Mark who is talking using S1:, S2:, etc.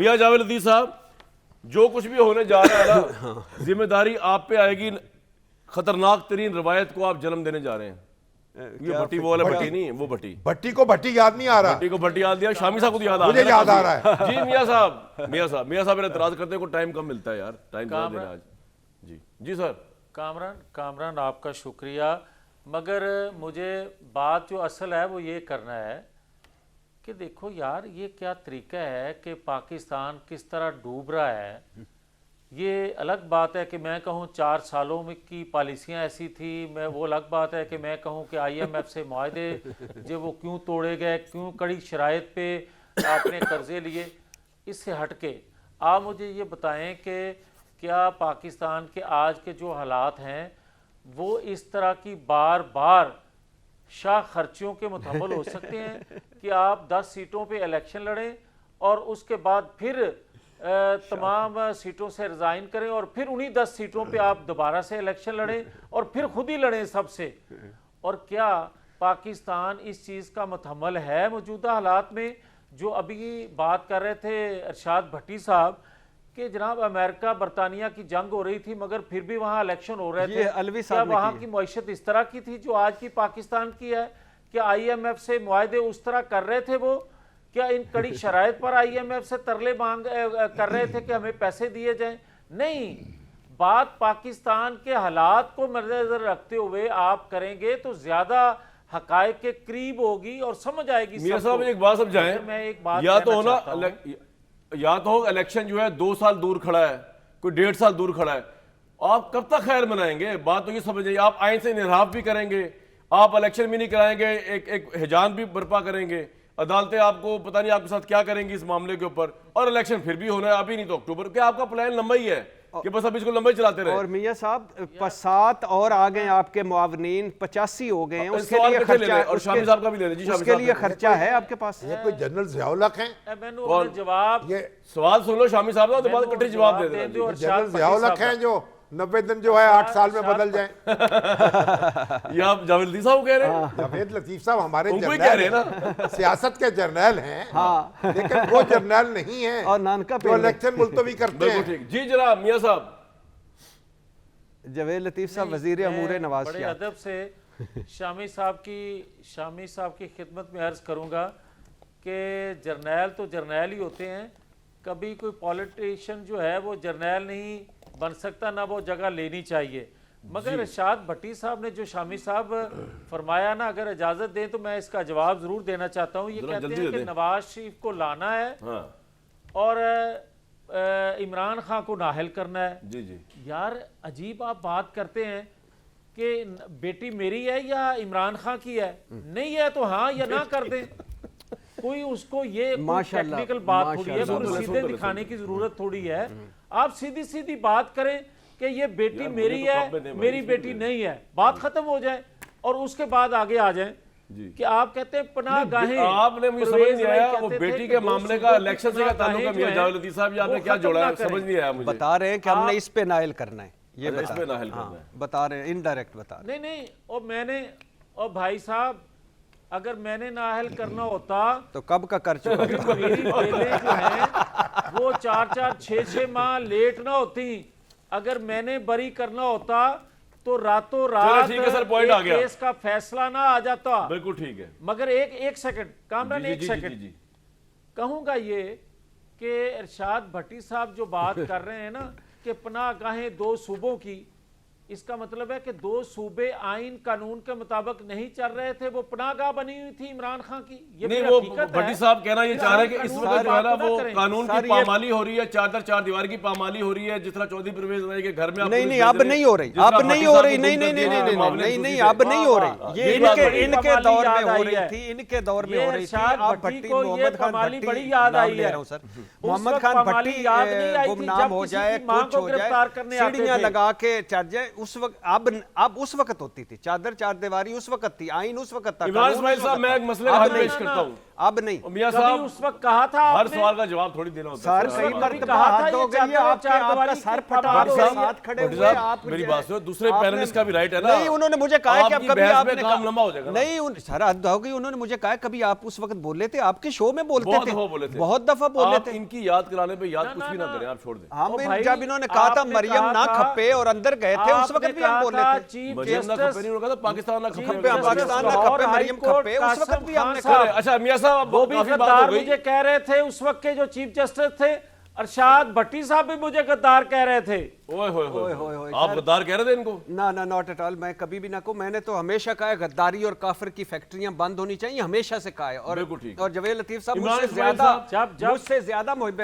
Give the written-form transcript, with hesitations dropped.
S1: मियां जावेद लतीफ साहब, जो कुछ भी होने जा रहा है ना, जिम्मेदारी आप पे आएगी। खतरनाक तरीन रवायत को आप जन्म देने जा रहे हैं। ये भट्टी वो वाला भट्टी नहीं है, वो भट्टी।
S2: भट्टी को भट्टी याद नहीं आ रहा।
S1: भट्टी को भट्टी याद दिया, शामी साहब को तो याद आ
S2: मुझे याद आ रहा है।
S1: जी मियां साहब मेरे एतराज करने को टाइम कम मिलता है यार, टाइम कम देना आज। जी जी सर।
S3: कामरान आपका शुक्रिया, मगर मुझे बात जो असल है वो ये करना है कि देखो यार, ये क्या तरीका है कि पाकिस्तान किस तरह डूब रहा है। ये अलग बात है कि मैं कहूँ 4 सालों में की पॉलिसियाँ ऐसी थी, मैं वो अलग बात है कि मैं कहूँ कि IMF से मुआहदे जो वो क्यों तोड़े गए, क्यों कड़ी शराइत पे आपने कर्जे लिए। इससे हट के आप मुझे ये बताएं कि क्या पाकिस्तान के आज के जो हालात हैं वो इस तरह की बार बार शाह खर्चियों के मुतहम्मल हो सकते हैं कि आप 10 सीटों पे इलेक्शन लड़ें और उसके बाद फिर तमाम सीटों से रिज़ाइन करें और फिर उन्हीं 10 सीटों पे आप दोबारा से इलेक्शन लड़ें और फिर खुद ही लड़ें सबसे। और क्या पाकिस्तान इस चीज़ का मुतहम्मल है मौजूदा हालात में? जो अभी बात कर रहे थे अरशाद भट्टी साहब कि जनाब अमेरिका बरतानिया की जंग हो रही थी मगर फिर भी वहाँ इलेक्शन हो रहे थे। क्या वहाँ की मईशत इस तरह की थी जो आज की पाकिस्तान की है? क्या IMF से मुआहदे उस तरह कर रहे थे वो? क्या इन कड़ी शराइत पर IMF से तरले मांग कर रहे थे कि हमें पैसे दिए जाएं? नहीं, बात पाकिस्तान के हालात को मद्देनजर रखते हुए आप करेंगे तो ज्यादा हकायक के करीब होगी और समझ आएगी।
S1: मियां साहब एक बात समझाएं,
S3: मैं एक बात
S1: या तो हो ना, या तो इलेक्शन जो है 2 साल दूर खड़ा है, कोई 1.5 साल दूर खड़ा है, आप कब तक खैर मनाएंगे? बात तो ये समझिए, आप आइन से इन्हिराफ भी करेंगे, आप इलेक्शन भी नहीं कराएंगे, एक हिजान भी बर्पा करेंगे, अदालतें आपको पता नहीं आपके साथ क्या करेंगी इस मामले के ऊपर, और इलेक्शन फिर भी होना है, अभी नहीं तो अक्टूबर। क्या आपका प्लान लंबा ही है कि बस अब इसको लंबा ही चलाते रहे?
S4: और मियां साहब 7 और आ गए आपके मुआवनीन, 85 हो गए हैं, उसके लिए खर्चा,
S1: और शामी साहब का भी ले लें जी,
S4: उसके लिए खर्चा है आपके पास।
S2: ये कोई जनरल ज़ियाउल हक हैं?
S3: जवाब
S2: ये
S1: सवाल सुन लो शामी साहब ना, तो बाद इकट्ठे जवाब दे देना।
S2: जनरल ज़ियाउल हक हैं जो 90 दिन जो है 8 साल में बदल जाए।
S1: ये आप जावेद लतीफ साहब कह रहे हैं?
S2: जावेद लतीफ साहब हमारे
S1: उनको ही कह रहे हैं
S2: ना, सियासत के जर्नैल हैं। हाँ। लेकिन वो जर्नैल नहीं है
S4: और नानका
S2: जो इलेक्शन मुल्तवी करते हैं।
S1: ठीक जी जनाब। मियां साहब,
S4: जावेद लतीफ साहब वजीर अमूर नवाज
S3: बड़े अदब से शामी साहब की खिदमत में अर्ज करूंगा कि जर्नैल तो जर्नैल ही होते हैं, कभी कोई पॉलिटिशियन जो है वो जर्नैल नहीं बन सकता, ना वो जगह लेनी चाहिए। मगर अरशाद भट्टी साहब ने जो शामी साहब फरमाया ना, अगर इजाजत दें तो मैं इसका जवाब जरूर देना चाहता हूँ। ये कहते हैं कि नवाज शरीफ को लाना है और इमरान खान को नाहल करना है।
S1: जी जी
S3: यार अजीब आप बात करते हैं कि बेटी मेरी है या इमरान खान की है, नहीं है तो हाँ या ना कर दें। कोई उसको ये टेक्निकल बात थोड़ी है, पूरी सीधे दिखाने की जरूरत थोड़ी है। आप सीधी सीधी बात करें कि ये बेटी मेरी है, मेरी बेटी नहीं है, बात खत्म हो जाए और उसके बाद आगे आ जाए कि आप कहते हैं पनाह गाहें।
S1: आपने मुझे समझ नहीं आया वो बेटी के मामले का इलेक्शन से क्या ताल्लुक है? मियां जावेद लतीफ साहब, आपने क्या जोड़ा है, समझ नहीं आया मुझे।
S4: बता रहे हैं कि हमने इस पे नाइल करना है, ये
S1: बता
S4: रहे हैं, इनडायरेक्ट बता रहे हैं।
S3: नहीं और मैंने, और भाई साहब अगर मैंने नाहल करना होता
S4: तो कब का कर चुका।
S3: मेरी बेलें जो हैं वो 4-4, 6-6 माह लेट ना होती। अगर मैंने बरी करना होता तो रातों रात केस का फैसला ना आ जाता।
S1: बिल्कुल ठीक है।
S3: मगर एक सेकंड कामरान, एक सेकंड कहूंगा ये कि अरशाद भट्टी साहब जो बात कर रहे हैं ना कि पनाह गाहें 2 सूबों की, इसका मतलब है कि 2 सूबे आइन कानून के मुताबिक नहीं चल रहे थे, वो पनाहगाह बनी हुई थी इमरान खान की। ये
S1: नहीं, वो भट्टी साहब कहना ये चाह रहे हैं कि इस वक्त जो है ना वो कानून की पामाली हो रही है, 4 दीवार की पामाली हो रही है, जिस तरह चौधरी परवेज राय के घर में।
S4: नहीं अब नहीं हो रही, अब नहीं हो रही, नहीं अब नहीं हो रही। ये इनके दौर में हो रही थी, इनके दौर में हो रही थी। आप भट्टी, मोहम्मद खान भट्टी
S3: बड़ी याद आई है
S4: सर, मोहम्मद खान भट्टी गुमनाम हो जाए, कुछ हो जाए, सीढ़ियां लगा के चढ़ जाए, उस वक्त अब उस वक्त होती थी, 4 दीवारी उस वक्त थी, आइन उस वक्त था।
S1: इमरान इस्माइल साहब, मैं एक मसले का हल पेश करता हूं।
S4: अब नहीं।
S1: मियां
S3: कभी
S1: साहब
S3: उस वक्त कहा था
S1: हर
S3: आपने?
S1: सवाल का जवाब थोड़ी देना होता है
S4: सर कई
S3: कभी
S4: मरतबा
S3: कहा था
S4: हद
S3: ये
S4: हो गई है,
S3: चादर
S4: आपका
S3: चारदीवारी
S4: सर
S3: की
S4: फटा
S3: बात
S4: के
S3: हो रही है।
S4: साथ खड़े
S1: भट्टी
S4: हुए
S1: साहब,
S4: आप
S1: मेरी
S4: ये-
S1: बात सुनो, दूसरे
S4: आपने-
S1: पैनलिस्ट का भी राइट है ना।
S4: नहीं, उन्होंने मुझे कहा कि अब
S1: आपकी
S4: कभी
S1: बहस
S4: आपने
S1: में
S4: कहा-
S1: काम लंबा हो जाएगा ना।
S4: नहीं सर हद हो गई, उन्होंने मुझे कहा कभी आप उस वक्त बोले थे, आपके शो में बोलते
S1: बहुत
S4: थे,
S1: दफा बोले थे,
S4: बहुत दफा बोले
S1: आप
S4: थे।
S1: इनकी याद कराने पे याद
S3: ना,
S1: कुछ
S3: ना,
S1: भी ना
S3: ना।
S1: करें, आप छोड़ दें।
S4: हम
S3: ओ भाई,
S4: जब इन्होंने कहा था
S3: आपने
S4: मरियम
S3: कहा
S4: ना
S3: था-
S4: खप्पे और अंदर गए थे, उस वक्त भी हम बोले थे
S3: चीफ
S1: मरियम ना खप्पे नहीं, उन्होंने कहा था पाकिस्तान ना खप्पे।
S4: पाकिस्तान ना खप्पे, मरियम खप्पे, उस वक्त भी हमने
S1: अरे, अच्छा मियां साहब,
S3: वो भी
S1: काफी बात
S3: गद्दार
S1: हो गई।
S3: मुझे कह रहे थे उस वक्त के जो चीफ जस्टिस थे अरशाद भट्टी साहब भी मुझे गद्दार कह रहे थे।
S1: ओए होए
S4: ओए,
S1: होए,
S4: ओए,
S1: आप
S4: सर।
S1: गद्दार कह रहे थे इनको?
S4: ना ना नॉट एट ऑल, मैं कभी भी ना कहूँ। मैंने तो हमेशा कहा है गद्दारी और काफिर की फैक्ट्रियां बंद होनी चाहिए, हमेशा से कहा है।
S1: बिल्कुल ठीक।
S4: और जवेद लतीफ साहब
S1: इमरान
S4: मुझसे
S1: इस्माइल
S4: ज्यादा
S3: साहब, जब-
S4: मुझसे ज्यादा मुहिब